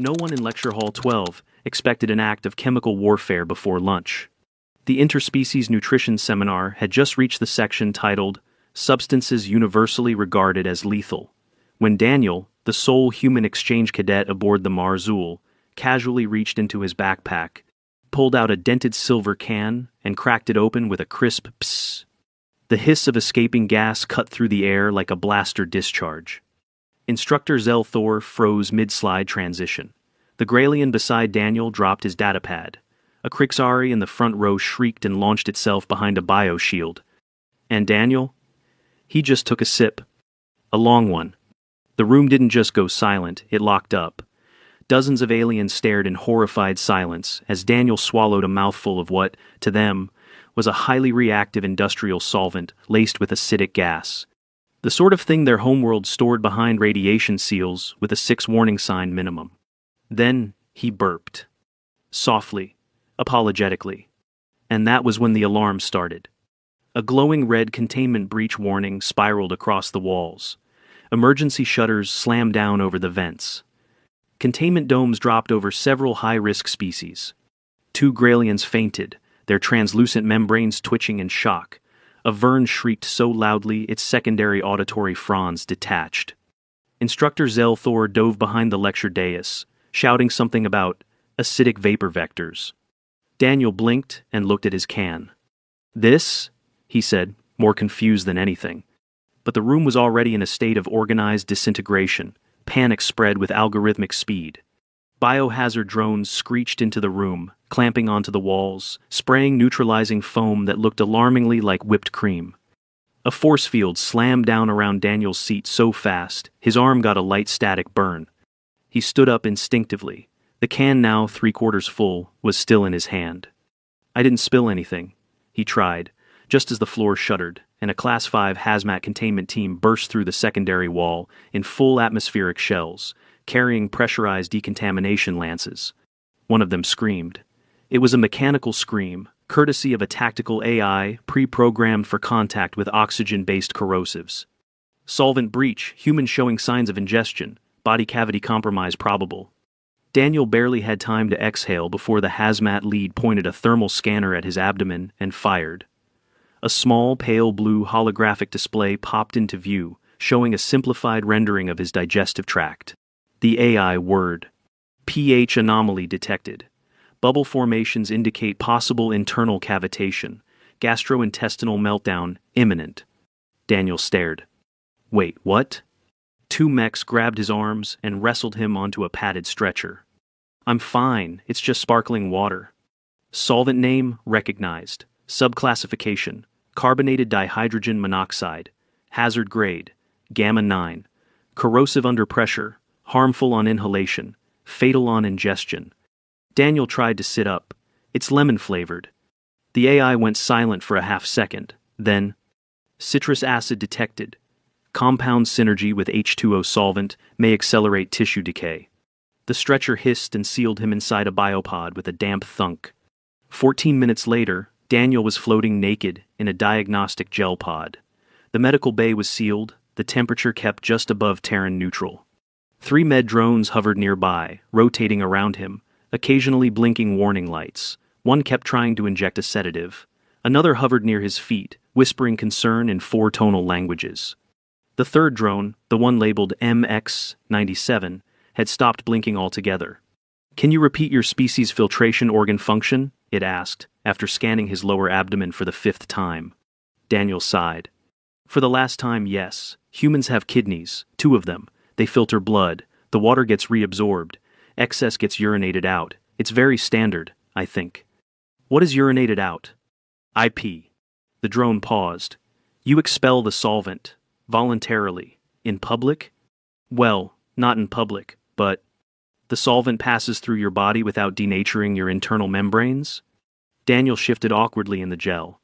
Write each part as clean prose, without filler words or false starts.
No one in Lecture Hall 12 expected an act of chemical warfare before lunch. The Interspecies Nutrition Seminar had just reached the section titled Substances Universally Regarded as Lethal, when Daniel, the sole human exchange cadet aboard the Marzul, casually reached into his backpack, pulled out a dented silver can, and cracked it open with a crisp psst. The hiss of escaping gas cut through the air like a blaster discharge. Instructor Zelthor froze mid-slide transition. The Grailian beside Daniel dropped his datapad. A Krixari in the front row shrieked and launched itself behind a bioshield. And Daniel? He just took a sip. A long one. The room didn't just go silent, it locked up. Dozens of aliens stared in horrified silence as Daniel swallowed a mouthful of what, to them, was a highly reactive industrial solvent laced with acidic gas. The sort of thing their homeworld stored behind radiation seals with a 6 warning sign minimum. Then he burped. Softly, apologetically. And that was when the alarm started. A glowing red containment breach warning spiraled across the walls. Emergency shutters slammed down over the vents. Containment domes dropped over several high-risk species. 2 Grailians fainted, their translucent membranes twitching in shock. A Vern shrieked so loudly its secondary auditory fronds detached. Instructor Zelthor dove behind the lecture dais, shouting something about acidic vapor vectors. Daniel blinked and looked at his can. This? He said, more confused than anything. But the room was already in a state of organized disintegration. Panic spread with algorithmic speed. Biohazard drones screeched into the room, clamping onto the walls, spraying neutralizing foam that looked alarmingly like whipped cream. A force field slammed down around Daniel's seat so fast, his arm got a light static burn. He stood up instinctively. The can, now 3/4 full, was still in his hand. I didn't spill anything, he tried, just as the floor shuddered, and a Class 5 hazmat containment team burst through the secondary wall in full atmospheric shells, carrying pressurized decontamination lances. One of them screamed. It was a mechanical scream, courtesy of a tactical AI pre-programmed for contact with oxygen-based corrosives. Solvent breach, human showing signs of ingestion, body cavity compromise probable. Daniel barely had time to exhale before the hazmat lead pointed a thermal scanner at his abdomen and fired. A small, pale blue holographic display popped into view, showing a simplified rendering of his digestive tract. The AI word. pH anomaly detected. Bubble formations indicate possible internal cavitation. Gastrointestinal meltdown imminent. Daniel stared. Wait, what? 2 mechs grabbed his arms and wrestled him onto a padded stretcher. I'm fine, it's just sparkling water. Solvent name recognized. Subclassification: carbonated dihydrogen monoxide. Hazard grade: gamma 9. Corrosive under pressure. Harmful on inhalation, fatal on ingestion. Daniel tried to sit up. It's lemon-flavored. The AI went silent for a half-second. Then, citrus acid detected. Compound synergy with H2O solvent may accelerate tissue decay. The stretcher hissed and sealed him inside a biopod with a damp thunk. 14 minutes later, Daniel was floating naked in a diagnostic gel pod. The medical bay was sealed, the temperature kept just above Terran neutral. 3 med drones hovered nearby, rotating around him, occasionally blinking warning lights. One kept trying to inject a sedative. Another hovered near his feet, whispering concern in 4 tonal languages. The third drone, the one labeled MX-97, had stopped blinking altogether. Can you repeat your species filtration organ function? It asked, after scanning his lower abdomen for the 5th time. Daniel sighed. For the last time, yes. Humans have kidneys, 2 of them. They filter blood, the water gets reabsorbed, excess gets urinated out. It's very standard, I think. What is urinated out? I pee. The drone paused. You expel the solvent, voluntarily. In public? Well, not in public, but the solvent passes through your body without denaturing your internal membranes? Daniel shifted awkwardly in the gel.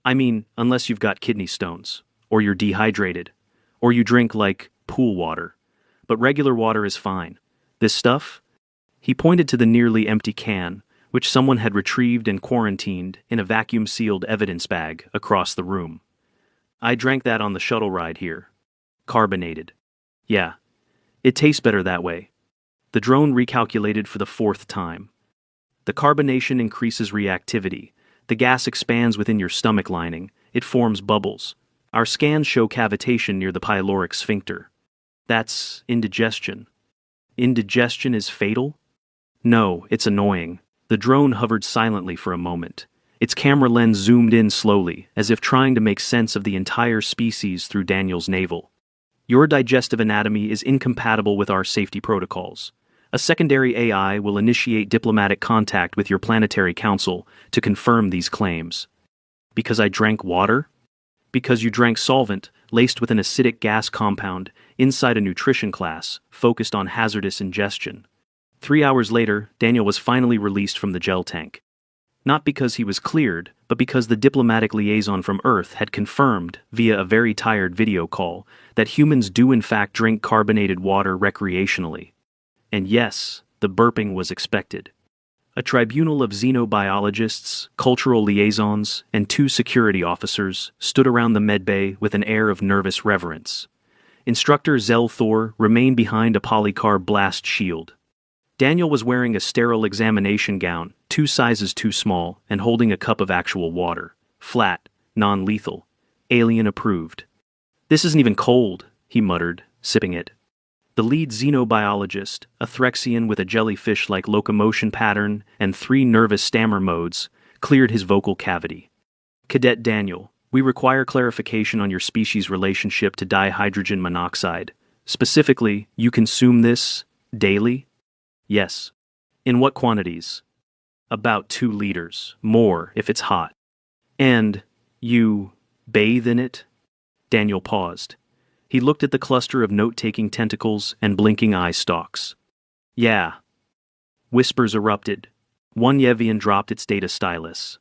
I mean, unless you've got kidney stones, or you're dehydrated, or you drink, like, pool water. But regular water is fine. This stuff? He pointed to the nearly empty can, which someone had retrieved and quarantined in a vacuum-sealed evidence bag across the room. I drank that on the shuttle ride here. Carbonated. Yeah. It tastes better that way. The drone recalculated for the fourth time. The carbonation increases reactivity. The gas expands within your stomach lining. It forms bubbles. Our scans show cavitation near the pyloric sphincter. That's indigestion. Indigestion is fatal? No, it's annoying. The drone hovered silently for a moment. Its camera lens zoomed in slowly, as if trying to make sense of the entire species through Daniel's navel. Your digestive anatomy is incompatible with our safety protocols. A secondary AI will initiate diplomatic contact with your planetary council to confirm these claims. Because I drank water? Because you drank solvent laced with an acidic gas compound inside a nutrition class focused on hazardous ingestion. 3 hours later, Daniel was finally released from the gel tank. Not because he was cleared, but because the diplomatic liaison from Earth had confirmed, via a very tired video call, that humans do in fact drink carbonated water recreationally. And yes, the burping was expected. A tribunal of xenobiologists, cultural liaisons, and 2 security officers stood around the medbay with an air of nervous reverence. Instructor Zell Thor remained behind a polycarb blast shield. Daniel was wearing a sterile examination gown, 2 sizes too small, and holding a cup of actual water. Flat, non-lethal, alien approved. "This isn't even cold," he muttered, sipping it. The lead xenobiologist, a Threxian with a jellyfish-like locomotion pattern and 3 nervous stammer modes, cleared his vocal cavity. "Cadet Daniel, we require clarification on your species' relationship to dihydrogen monoxide. Specifically, you consume this daily?" "Yes." "In what quantities?" "About 2 liters, more if it's hot." "And you bathe in it?" Daniel paused. He looked at the cluster of note-taking tentacles and blinking eye stalks. "Yeah." Whispers erupted. One Yevian dropped its data stylus.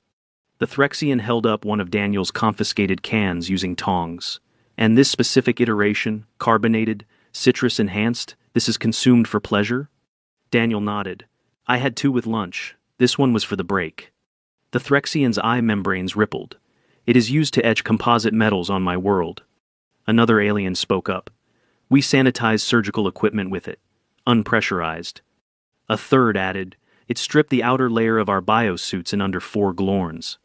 The Threxian held up one of Daniel's confiscated cans using tongs. "And this specific iteration, carbonated, citrus-enhanced, this is consumed for pleasure?" Daniel nodded. "I had 2 with lunch. This one was for the break." The Threxian's eye membranes rippled. "It is used to etch composite metals on my world." Another alien spoke up. "We sanitize surgical equipment with it. Unpressurized." A third added, "It stripped the outer layer of our biosuits in under 4 glorns."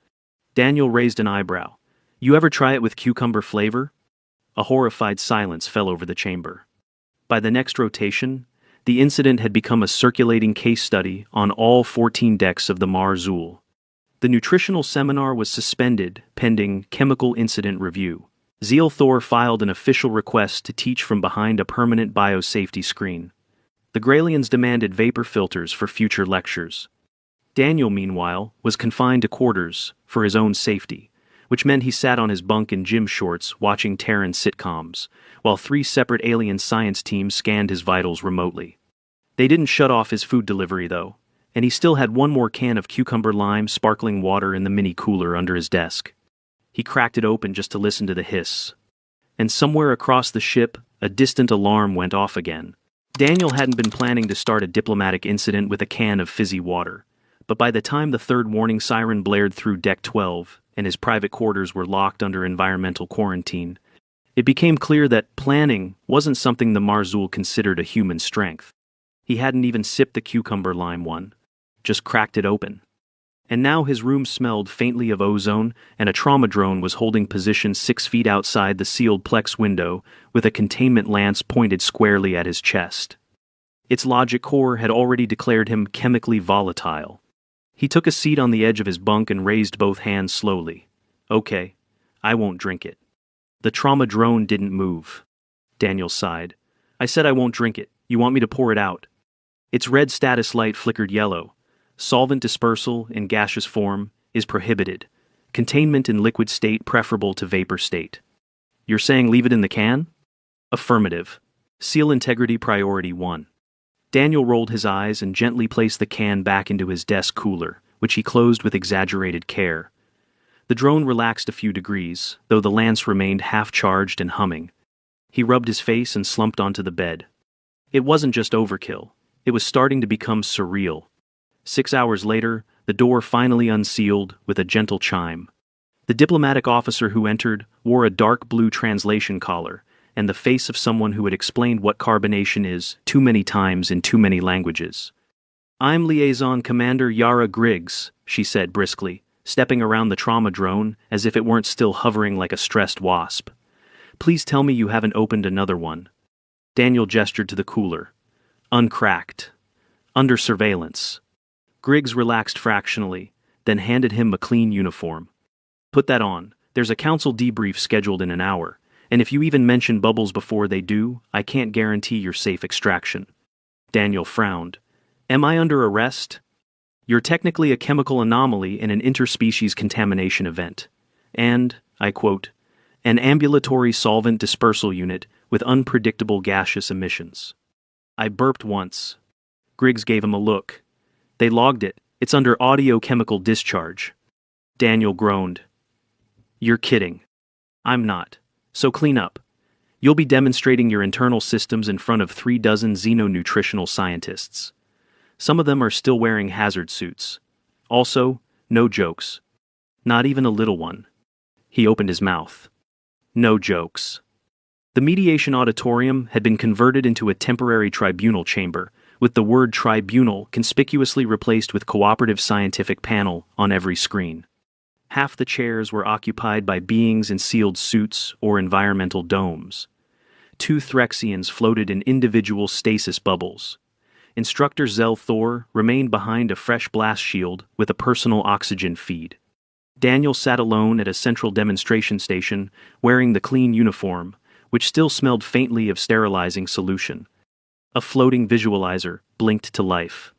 Daniel raised an eyebrow. "You ever try it with cucumber flavor?" A horrified silence fell over the chamber. By the next rotation, the incident had become a circulating case study on all 14 decks of the Mar-Zul. The nutritional seminar was suspended pending chemical incident review. Thor filed an official request to teach from behind a permanent biosafety screen. The Gralians demanded vapor filters for future lectures. Daniel, meanwhile, was confined to quarters for his own safety, which meant he sat on his bunk in gym shorts watching Terran sitcoms, while 3 separate alien science teams scanned his vitals remotely. They didn't shut off his food delivery, though, and he still had 1 more can of cucumber lime sparkling water in the mini cooler under his desk. He cracked it open just to listen to the hiss. And somewhere across the ship, a distant alarm went off again. Daniel hadn't been planning to start a diplomatic incident with a can of fizzy water, but by the time the 3rd warning siren blared through Deck 12 and his private quarters were locked under environmental quarantine, it became clear that planning wasn't something the Mar-Zul considered a human strength. He hadn't even sipped the cucumber lime one, just cracked it open. And now his room smelled faintly of ozone, and a trauma drone was holding position 6 feet outside the sealed Plex window with a containment lance pointed squarely at his chest. Its logic core had already declared him chemically volatile. He took a seat on the edge of his bunk and raised both hands slowly. "Okay, I won't drink it." The trauma drone didn't move. Daniel sighed. "I said I won't drink it. You want me to pour it out?" Its red status light flickered yellow. "Solvent dispersal in gaseous form is prohibited. Containment in liquid state preferable to vapor state." "You're saying leave it in the can?" "Affirmative. Seal integrity priority 1. Daniel rolled his eyes and gently placed the can back into his desk cooler, which he closed with exaggerated care. The drone relaxed a few degrees, though the lance remained half-charged and humming. He rubbed his face and slumped onto the bed. It wasn't just overkill. It was starting to become surreal. 6 hours later, the door finally unsealed with a gentle chime. The diplomatic officer who entered wore a dark blue translation collar, and the face of someone who had explained what carbonation is too many times in too many languages. "I'm Liaison Commander Yara Griggs," she said briskly, stepping around the trauma drone as if it weren't still hovering like a stressed wasp. "Please tell me you haven't opened another one." Daniel gestured to the cooler. "Uncracked. Under surveillance." Griggs relaxed fractionally, then handed him a clean uniform. "Put that on. There's a council debrief scheduled in an hour, and if you even mention bubbles before they do, I can't guarantee your safe extraction." Daniel frowned. "Am I under arrest?" "You're technically a chemical anomaly in an interspecies contamination event. And, I quote, an ambulatory solvent dispersal unit with unpredictable gaseous emissions." I burped once. Griggs gave him a look. "They logged it. It's under audio-chemical discharge." Daniel groaned. "You're kidding." "I'm not. So clean up. You'll be demonstrating your internal systems in front of 36 xenonutritional scientists. Some of them are still wearing hazard suits. Also, no jokes. Not even a little one." He opened his mouth. "No jokes." The mediation auditorium had been converted into a temporary tribunal chamber, with the word tribunal conspicuously replaced with cooperative scientific panel on every screen. Half the chairs were occupied by beings in sealed suits or environmental domes. 2 Threxians floated in individual stasis bubbles. Instructor Zell Thor remained behind a fresh blast shield with a personal oxygen feed. Daniel sat alone at a central demonstration station, wearing the clean uniform, which still smelled faintly of sterilizing solution. A floating visualizer blinked to life.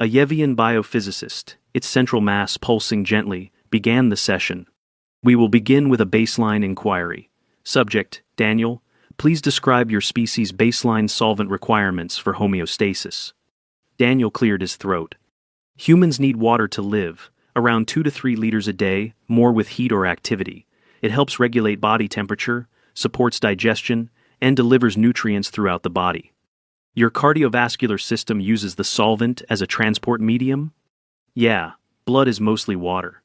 A Yevian biophysicist, its central mass pulsing gently, began the session. "We will begin with a baseline inquiry. Subject, Daniel, please describe your species' baseline solvent requirements for homeostasis." Daniel cleared his throat. "Humans need water to live, around 2 to 3 liters a day, more with heat or activity. It helps regulate body temperature, supports digestion, and delivers nutrients throughout the body. Your cardiovascular system uses the solvent as a transport medium?" "Yeah, blood is mostly water."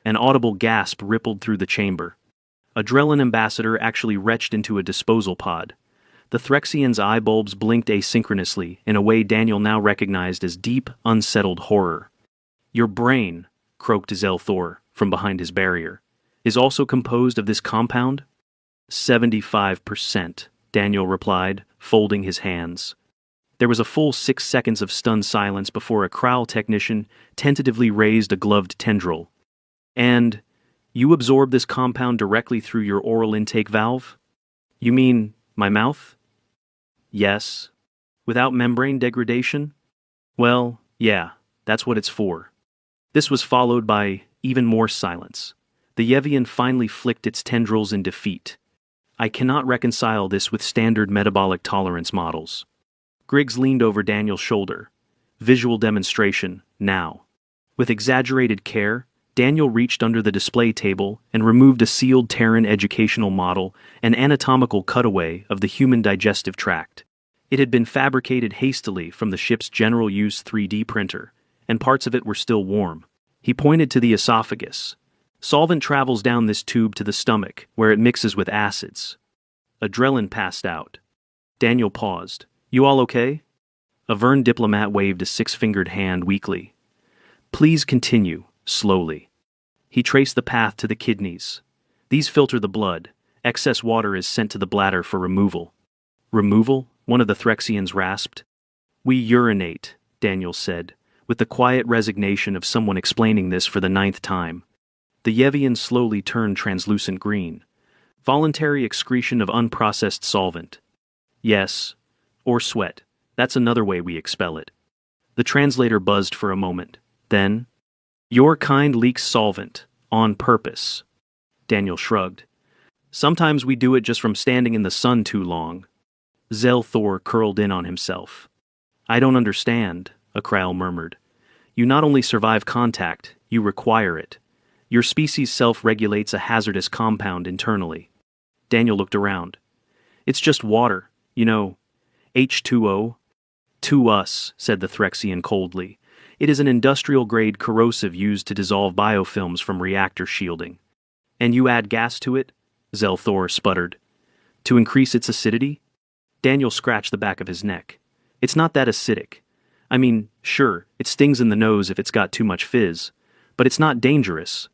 An audible gasp rippled through the chamber. Adrenaline Ambassador actually retched into a disposal pod. The Threxian's eye bulbs blinked asynchronously in a way Daniel now recognized as deep, unsettled horror. "Your brain," croaked Zelthor from behind his barrier, "is also composed of this compound?" 75%, Daniel replied, folding his hands. There was a full 6 seconds of stunned silence before a Kral technician tentatively raised a gloved tendril. "And you absorb this compound directly through your oral intake valve?" "You mean my mouth?" "Yes." "Without membrane degradation?" "Well, yeah, that's what it's for." This was followed by even more silence. The Yevian finally flicked its tendrils in defeat. "I cannot reconcile this with standard metabolic tolerance models." Griggs leaned over Daniel's shoulder. "Visual demonstration, now." With exaggerated care, Daniel reached under the display table and removed a sealed Terran educational model, an anatomical cutaway of the human digestive tract. It had been fabricated hastily from the ship's general-use 3D printer, and parts of it were still warm. He pointed to the esophagus. "Solvent travels down this tube to the stomach, where it mixes with acids." Adrenaline passed out. Daniel paused. "You all okay?" A Vern diplomat waved a 6-fingered hand weakly. "Please continue, slowly." He traced the path to the kidneys. "These filter the blood. Excess water is sent to the bladder for removal." "Removal?" one of the Threxians rasped. "We urinate," Daniel said, with the quiet resignation of someone explaining this for the 9th time. The Yevian slowly turned translucent green. "Voluntary excretion of unprocessed solvent." "Yes. Or sweat. That's another way we expel it." The translator buzzed for a moment. Then, "Your kind leaks solvent. On purpose." Daniel shrugged. "Sometimes we do it just from standing in the sun too long." Zelthor curled in on himself. "I don't understand," a Kral murmured. "You not only survive contact, you require it. Your species self-regulates a hazardous compound internally." Daniel looked around. "It's just water, you know, H2O. "To us," said the Threxian coldly. "It is an industrial-grade corrosive used to dissolve biofilms from reactor shielding." "And you add gas to it?" Zelthor sputtered. To increase its acidity? Daniel scratched the back of his neck. It's not that acidic. I mean, sure, it stings in the nose if it's got too much fizz, but it's not dangerous.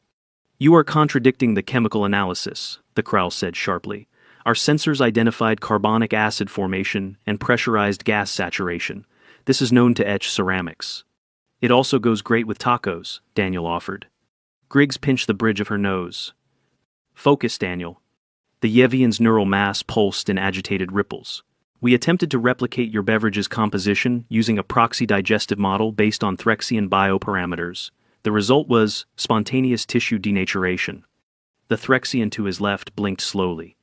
You are contradicting the chemical analysis, the Crowl said sharply. Our sensors identified carbonic acid formation and pressurized gas saturation. This is known to etch ceramics. It also goes great with tacos, Daniel offered. Griggs pinched the bridge of her nose. Focus, Daniel. The Yevian's neural mass pulsed in agitated ripples. We attempted to replicate your beverage's composition using a proxy digestive model based on Threxian bioparameters. The result was spontaneous tissue denaturation. The Threxian to his left blinked slowly.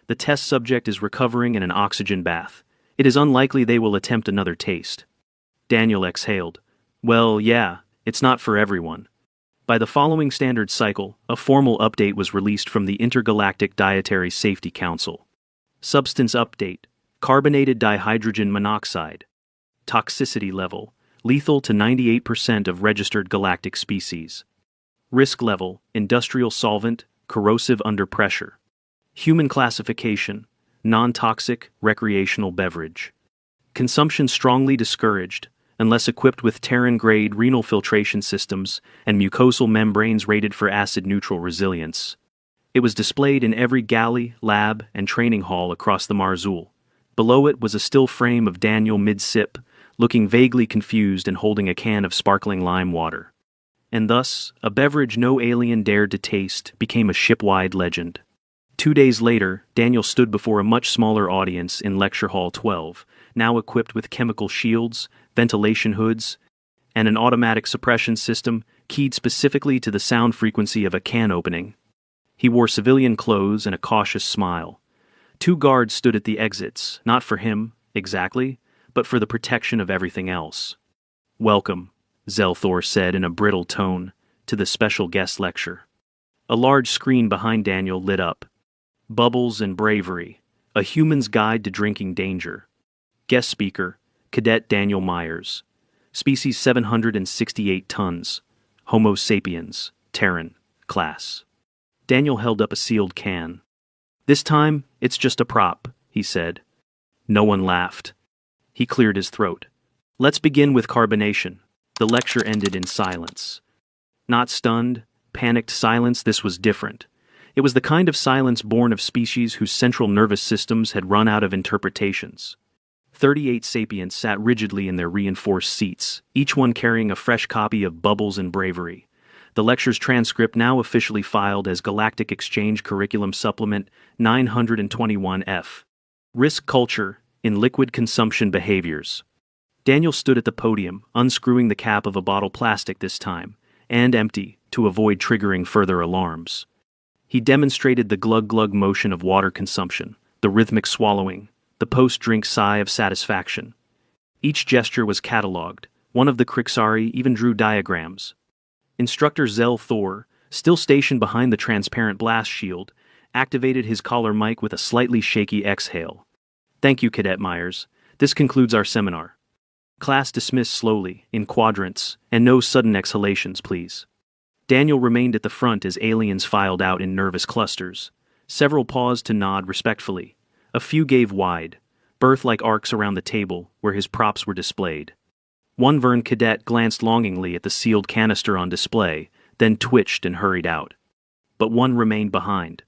The test subject is recovering in an oxygen bath. It is unlikely they will attempt another taste. Daniel exhaled. Well, yeah, it's not for everyone. By the following standard cycle, a formal update was released from the Intergalactic Dietary Safety Council. Substance update: carbonated dihydrogen monoxide. Toxicity level: lethal to 98% of registered galactic species. Risk level: industrial solvent, corrosive under pressure. Human classification: non-toxic, recreational beverage. Consumption strongly discouraged, unless equipped with Terran-grade renal filtration systems and mucosal membranes rated for acid-neutral resilience. It was displayed in every galley, lab, and training hall across the Marzul. Below it was a still frame of Daniel mid-sip, looking vaguely confused and holding a can of sparkling lime water. And thus, a beverage no alien dared to taste became a ship-wide legend. 2 days later, Daniel stood before a much smaller audience in Lecture Hall 12, now equipped with chemical shields, ventilation hoods, and an automatic suppression system keyed specifically to the sound frequency of a can opening. He wore civilian clothes and a cautious smile. 2 guards stood at the exits, not for him, exactly, but for the protection of everything else. Welcome, Zelthor said in a brittle tone, to the special guest lecture. A large screen behind Daniel lit up. Bubbles and Bravery, A Human's Guide to Drinking Danger. Guest speaker, Cadet Daniel Myers. Species 768 tons. Homo sapiens, Terran, class. Daniel held up a sealed can. This time, it's just a prop, he said. No one laughed. He cleared his throat. Let's begin with carbonation. The lecture ended in silence. Not stunned, panicked silence, this was different. It was the kind of silence born of species whose central nervous systems had run out of interpretations. 38 sapiens sat rigidly in their reinforced seats, each one carrying a fresh copy of Bubbles and Bravery. The lecture's transcript now officially filed as Galactic Exchange Curriculum Supplement 921F. Risk Culture in Liquid Consumption Behaviors. Daniel stood at the podium, unscrewing the cap of a bottle plastic this time, and empty, to avoid triggering further alarms. He demonstrated the glug-glug motion of water consumption, the rhythmic swallowing, the post-drink sigh of satisfaction. Each gesture was catalogued. One of the Krixari even drew diagrams. Instructor Zel Thor, still stationed behind the transparent blast shield, activated his collar mic with a slightly shaky exhale. Thank you, Cadet Myers. This concludes our seminar. Class dismissed slowly, in quadrants, and no sudden exhalations, please. Daniel remained at the front as aliens filed out in nervous clusters. Several paused to nod respectfully. A few gave wide, berth-like arcs around the table where his props were displayed. One Vern cadet glanced longingly at the sealed canister on display, then twitched and hurried out. But one remained behind.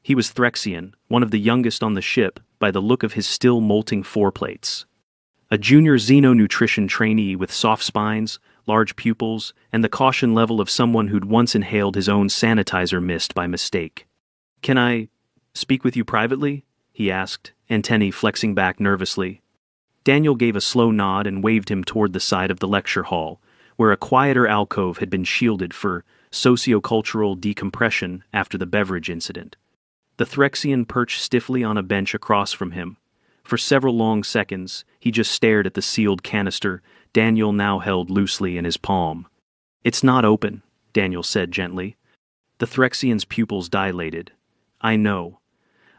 He was Threxian, one of the youngest on the ship by the look of his still molting foreplates. A junior xenonutrition trainee with soft spines, large pupils, and the caution level of someone who'd once inhaled his own sanitizer mist by mistake. Can I speak with you privately? He asked, antennae flexing back nervously. Daniel gave a slow nod and waved him toward the side of the lecture hall, where a quieter alcove had been shielded for sociocultural decompression after the beverage incident. The Threxian perched stiffly on a bench across from him. For several long seconds, he just stared at the sealed canister Daniel now held loosely in his palm. It's not open, Daniel said gently. The Threxian's pupils dilated. I know.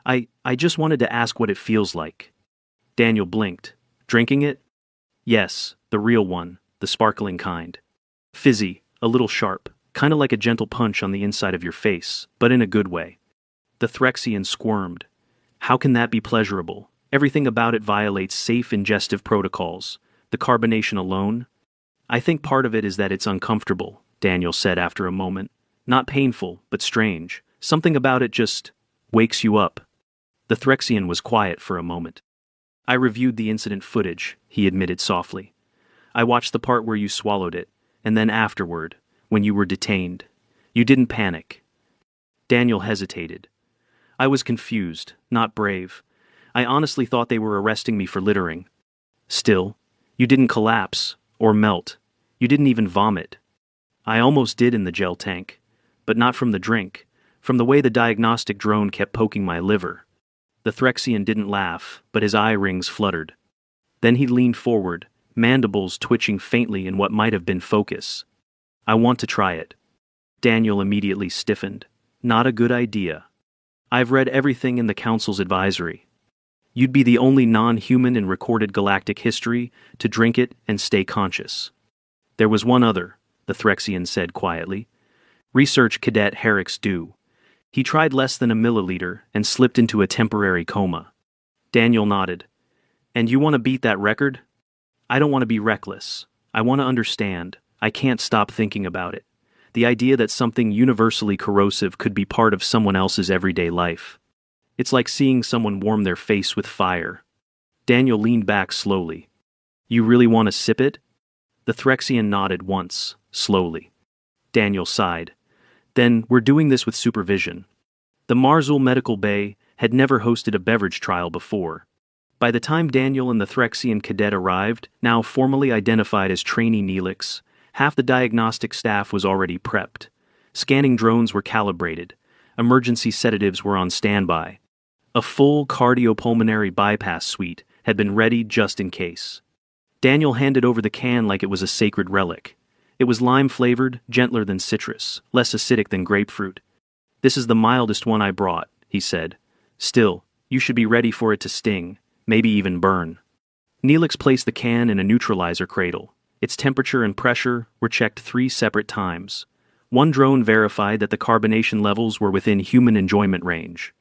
I just wanted to ask what it feels like. Daniel blinked. Drinking it? Yes, the real one, the sparkling kind. Fizzy, a little sharp, kind of like a gentle punch on the inside of your face, but in a good way. The Threxian squirmed. How can that be pleasurable? Everything about it violates safe ingestive protocols. The carbonation alone? I think part of it is that it's uncomfortable, Daniel said after a moment. Not painful, but strange. Something about it just wakes you up. The Threxian was quiet for a moment. I reviewed the incident footage, he admitted softly. I watched the part where you swallowed it, and then afterward, when you were detained. You didn't panic. Daniel hesitated. I was confused, not brave. I honestly thought they were arresting me for littering. Still, you didn't collapse, or melt. You didn't even vomit. I almost did in the gel tank, but not from the drink, from the way the diagnostic drone kept poking my liver. The Threxian didn't laugh, but his eye rings fluttered. Then he leaned forward, mandibles twitching faintly in what might have been focus. I want to try it. Daniel immediately stiffened. Not a good idea. I've read everything in the Council's advisory. You'd be the only non-human in recorded galactic history to drink it and stay conscious. There was one other, the Threxian said quietly. Research Cadet Herrick's due. He tried less than a milliliter and slipped into a temporary coma. Daniel nodded. And you want to beat that record? I don't want to be reckless. I want to understand. I can't stop thinking about it. The idea that something universally corrosive could be part of someone else's everyday life. It's like seeing someone warm their face with fire. Daniel leaned back slowly. You really want to sip it? The Threxian nodded once, slowly. Daniel sighed. Then, we're doing this with supervision. The Marzul Medical Bay had never hosted a beverage trial before. By the time Daniel and the Threxian cadet arrived, now formally identified as trainee Neelix, half the diagnostic staff was already prepped. Scanning drones were calibrated. Emergency sedatives were on standby. A full cardiopulmonary bypass suite had been readied just in case. Daniel handed over the can like it was a sacred relic. It was lime-flavored, gentler than citrus, less acidic than grapefruit. This is the mildest one I brought, he said. Still, you should be ready for it to sting, maybe even burn. Neelix placed the can in a neutralizer cradle. Its temperature and pressure were checked 3 separate times. One drone verified that the carbonation levels were within human enjoyment range.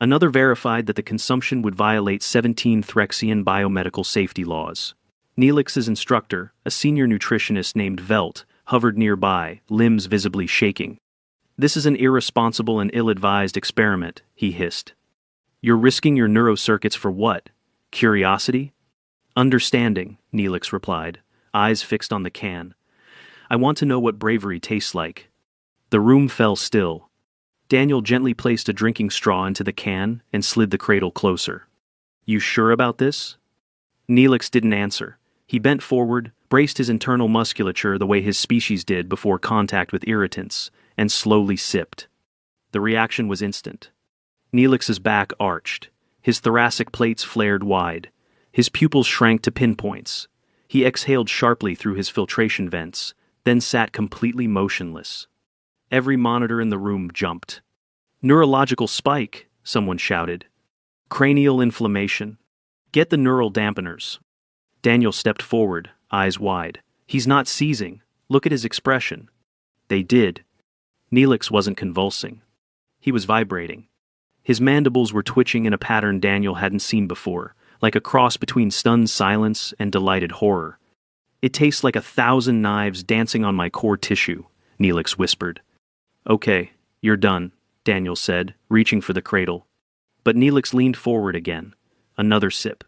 Another verified that the consumption would violate 17 Threxian biomedical safety laws. Neelix's instructor, a senior nutritionist named Velt, hovered nearby, limbs visibly shaking. This is an irresponsible and ill-advised experiment, he hissed. You're risking your neurocircuits for what? Curiosity? Understanding, Neelix replied, eyes fixed on the can. I want to know what bravery tastes like. The room fell still. Daniel gently placed a drinking straw into the can and slid the cradle closer. You sure about this? Neelix didn't answer. He bent forward, braced his internal musculature the way his species did before contact with irritants, and slowly sipped. The reaction was instant. Neelix's back arched. His thoracic plates flared wide. His pupils shrank to pinpoints. He exhaled sharply through his filtration vents, then sat completely motionless. Every monitor in the room jumped. Neurological spike, someone shouted. Cranial inflammation. Get the neural dampeners. Daniel stepped forward, eyes wide. He's not seizing. Look at his expression. They did. Neelix wasn't convulsing. He was vibrating. His mandibles were twitching in a pattern Daniel hadn't seen before, like a cross between stunned silence and delighted horror. It tastes like 1,000 knives dancing on my core tissue, Neelix whispered. Okay, you're done, Daniel said, reaching for the cradle. But Neelix leaned forward again. Another sip.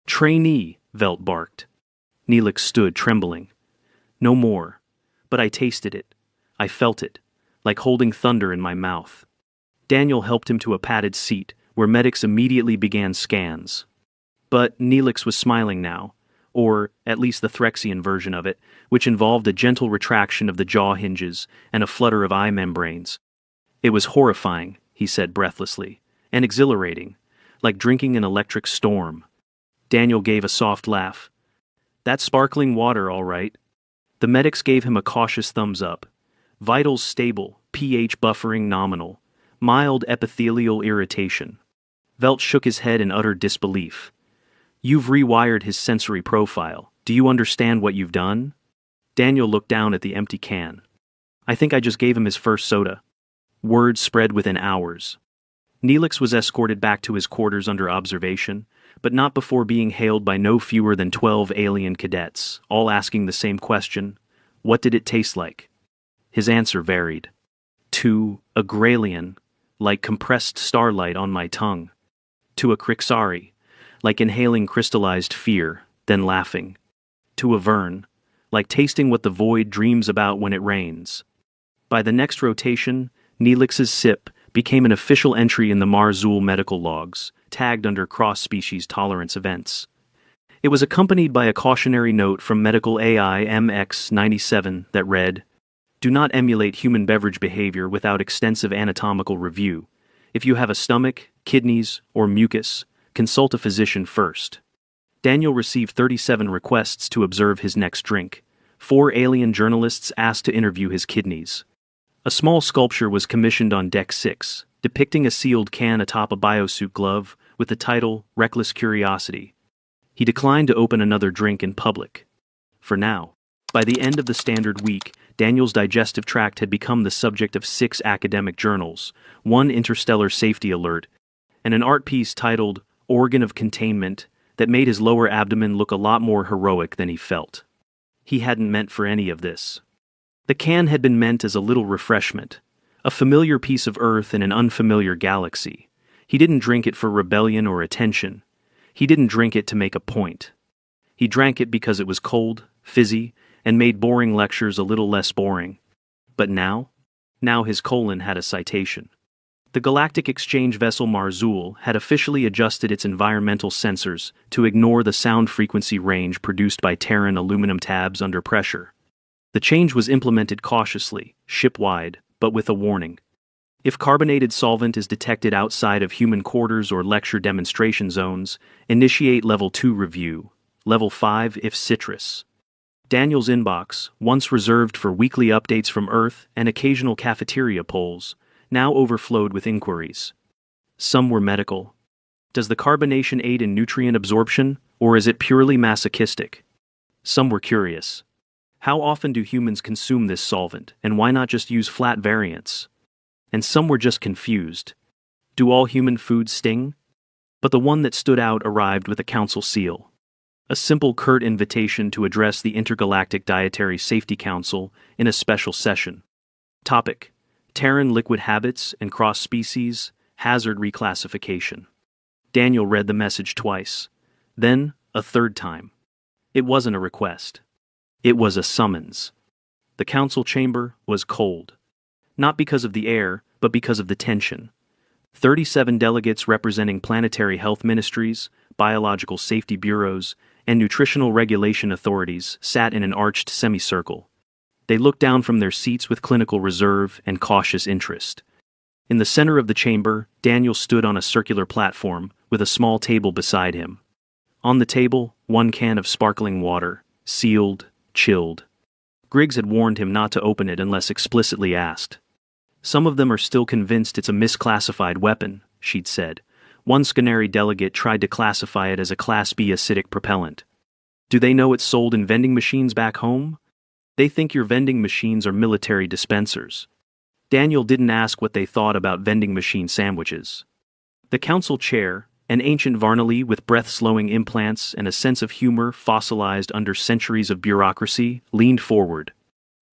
Trainee, Velt barked. Neelix stood, trembling. No more. But I tasted it. I felt it, like holding thunder in my mouth. Daniel helped him to a padded seat, where medics immediately began scans. But Neelix was smiling now, or at least the Threxian version of it, which involved a gentle retraction of the jaw hinges and a flutter of eye membranes. It was horrifying, he said breathlessly, and exhilarating, like drinking an electric storm. Daniel gave a soft laugh. That's sparkling water, all right. The medics gave him a cautious thumbs up. Vitals stable, pH buffering nominal. Mild epithelial irritation. Velt shook his head in utter disbelief. You've rewired his sensory profile. Do you understand what you've done? Daniel looked down at the empty can. I think I just gave him his first soda. Words spread within hours. Neelix was escorted back to his quarters under observation, but not before being hailed by no fewer than 12 alien cadets, all asking the same question: what did it taste like? His answer varied. To a Gralian, like compressed starlight on my tongue. To a Krixari, like inhaling crystallized fear, then laughing. To a Vern, like tasting what the void dreams about when it rains. By the next rotation, Neelix's sip became an official entry in the Marzul medical logs, tagged under cross-species tolerance events. It was accompanied by a cautionary note from medical AI MX97 that read, "Do not emulate human beverage behavior without extensive anatomical review. If you have a stomach, kidneys, or mucus, consult a physician first." Daniel received 37 requests to observe his next drink. 4 alien journalists asked to interview his kidneys. A small sculpture was commissioned on Deck 6, depicting a sealed can atop a biosuit glove with the title Reckless Curiosity. He declined to open another drink in public. For now. By the end of the standard week, Daniel's digestive tract had become the subject of 6 academic journals, 1 interstellar safety alert, and an art piece titled Organ of Containment that made his lower abdomen look a lot more heroic than he felt. He hadn't meant for any of this. The can had been meant as a little refreshment, a familiar piece of Earth in an unfamiliar galaxy. He didn't drink it for rebellion or attention. He didn't drink it to make a point. He drank it because it was cold, fizzy, and made boring lectures a little less boring. But now his colon had a citation. The galactic exchange vessel Marzul had officially adjusted its environmental sensors to ignore the sound frequency range produced by Terran aluminum tabs under pressure. The change was implemented cautiously, ship-wide, but with a warning. If carbonated solvent is detected outside of human quarters or lecture demonstration zones, initiate Level 2 review. Level 5 if citrus. Daniel's inbox, once reserved for weekly updates from Earth and occasional cafeteria polls, now overflowed with inquiries. Some were medical. Does the carbonation aid in nutrient absorption, or is it purely masochistic? Some were curious. How often do humans consume this solvent, and why not just use flat variants? And some were just confused. Do all human foods sting? But the one that stood out arrived with a council seal. A simple curt invitation to address the Intergalactic Dietary Safety Council in a special session. Topic: Terran liquid habits and cross-species hazard reclassification. Daniel read the message twice, then a third time. It wasn't a request. It was a summons. The council chamber was cold. Not because of the air, but because of the tension. 37 delegates representing planetary health ministries, biological safety bureaus, and nutritional regulation authorities sat in an arched semicircle. They looked down from their seats with clinical reserve and cautious interest. In the center of the chamber, Daniel stood on a circular platform with a small table beside him. On the table, 1 can of sparkling water, sealed, chilled. Griggs had warned him not to open it unless explicitly asked. Some of them are still convinced it's a misclassified weapon, she'd said. One Scanary delegate tried to classify it as a Class B acidic propellant. Do they know it's sold in vending machines back home? They think your vending machines are military dispensers. Daniel didn't ask what they thought about vending machine sandwiches. The council chair, an ancient Varnali with breath-slowing implants and a sense of humor fossilized under centuries of bureaucracy, leaned forward.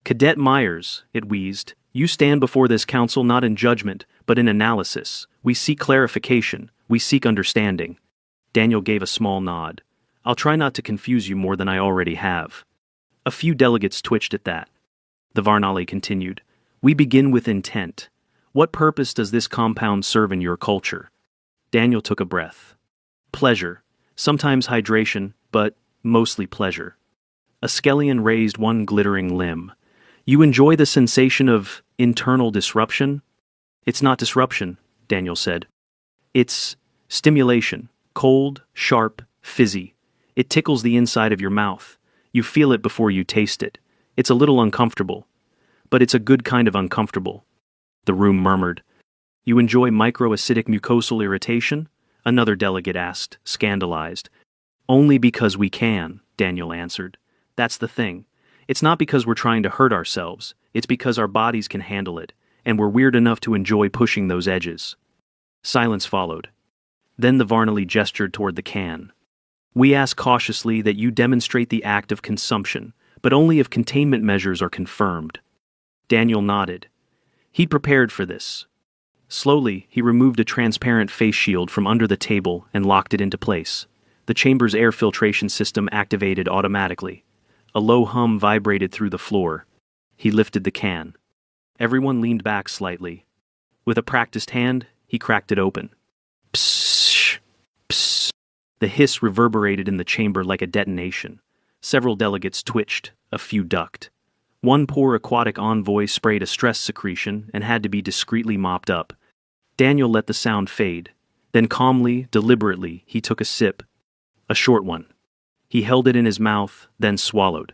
"Cadet Myers," it wheezed, "you stand before this council not in judgment, but in analysis. We seek clarification. We seek understanding." Daniel gave a small nod. "I'll try not to confuse you more than I already have." A few delegates twitched at that. The Varnali continued, "We begin with intent. What purpose does this compound serve in your culture?" Daniel took a breath. "Pleasure. Sometimes hydration, but mostly pleasure." A Skellion raised one glittering limb. "You enjoy the sensation of internal disruption?" "It's not disruption," Daniel said. "It's stimulation. Cold, sharp, fizzy. It tickles the inside of your mouth. You feel it before you taste it. It's a little uncomfortable. But it's a good kind of uncomfortable." The room murmured. "You enjoy microacidic mucosal irritation?" Another delegate asked, scandalized. "Only because we can," Daniel answered. "That's the thing. It's not because we're trying to hurt ourselves. It's because our bodies can handle it, and we're weird enough to enjoy pushing those edges." Silence followed. Then the Varnally gestured toward the can. "We ask cautiously that you demonstrate the act of consumption, but only if containment measures are confirmed." Daniel nodded. He'd prepared for this. Slowly, he removed a transparent face shield from under the table and locked it into place. The chamber's air filtration system activated automatically. A low hum vibrated through the floor. He lifted the can. Everyone leaned back slightly. With a practiced hand, he cracked it open. Pssh! Pssh! The hiss reverberated in the chamber like a detonation. Several delegates twitched, a few ducked. One poor aquatic envoy sprayed a stress secretion and had to be discreetly mopped up. Daniel let the sound fade. Then calmly, deliberately, he took a sip. A short one. He held it in his mouth, then swallowed.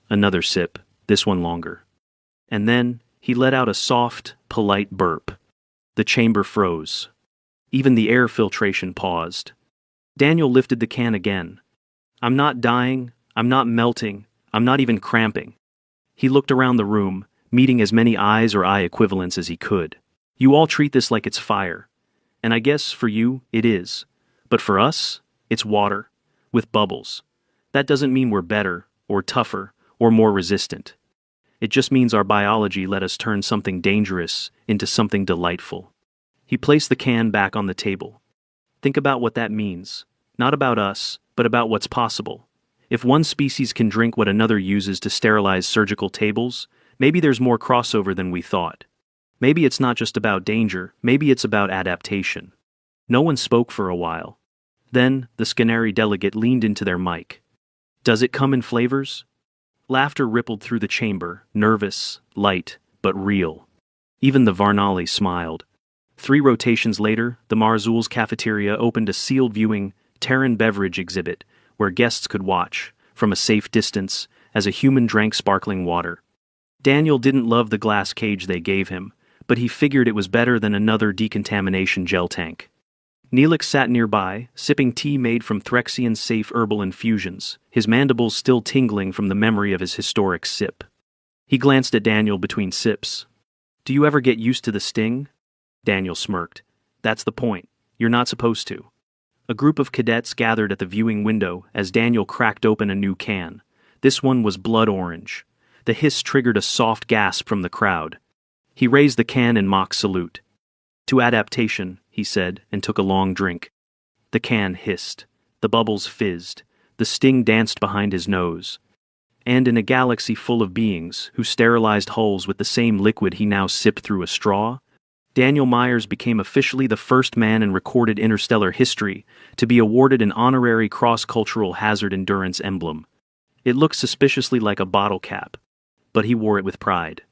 Another sip, this one longer. And then, he let out a soft, polite burp. The chamber froze. Even the air filtration paused. Daniel lifted the can again. "I'm not dying, I'm not melting, I'm not even cramping." He looked around the room, meeting as many eyes or eye equivalents as he could. "You all treat this like it's fire. And I guess, for you, it is. But for us, it's water, with bubbles. That doesn't mean we're better, or tougher, or more resistant. It just means our biology let us turn something dangerous into something delightful." He placed the can back on the table. "Think about what that means. Not about us, but about what's possible. If one species can drink what another uses to sterilize surgical tables, maybe there's more crossover than we thought. Maybe it's not just about danger, maybe it's about adaptation." No one spoke for a while. Then, the Scanary delegate leaned into their mic. "Does it come in flavors?" Laughter rippled through the chamber, nervous, light, but real. Even the Varnally smiled. 3 rotations later, the Marzul's cafeteria opened a sealed viewing Terran beverage exhibit where guests could watch, from a safe distance, as a human drank sparkling water. Daniel didn't love the glass cage they gave him, but he figured it was better than another decontamination gel tank. Neelix sat nearby, sipping tea made from Threxian-safe herbal infusions, his mandibles still tingling from the memory of his historic sip. He glanced at Daniel between sips. "Do you ever get used to the sting?" Daniel smirked. "That's the point. You're not supposed to." A group of cadets gathered at the viewing window as Daniel cracked open a new can. This one was blood orange. The hiss triggered a soft gasp from the crowd. He raised the can in mock salute. "To adaptation," he said, and took a long drink. The can hissed. The bubbles fizzed. The sting danced behind his nose. And in a galaxy full of beings who sterilized hulls with the same liquid he now sipped through a straw, Daniel Myers became officially the first man in recorded interstellar history to be awarded an honorary cross-cultural hazard endurance emblem. It looked suspiciously like a bottle cap, but he wore it with pride.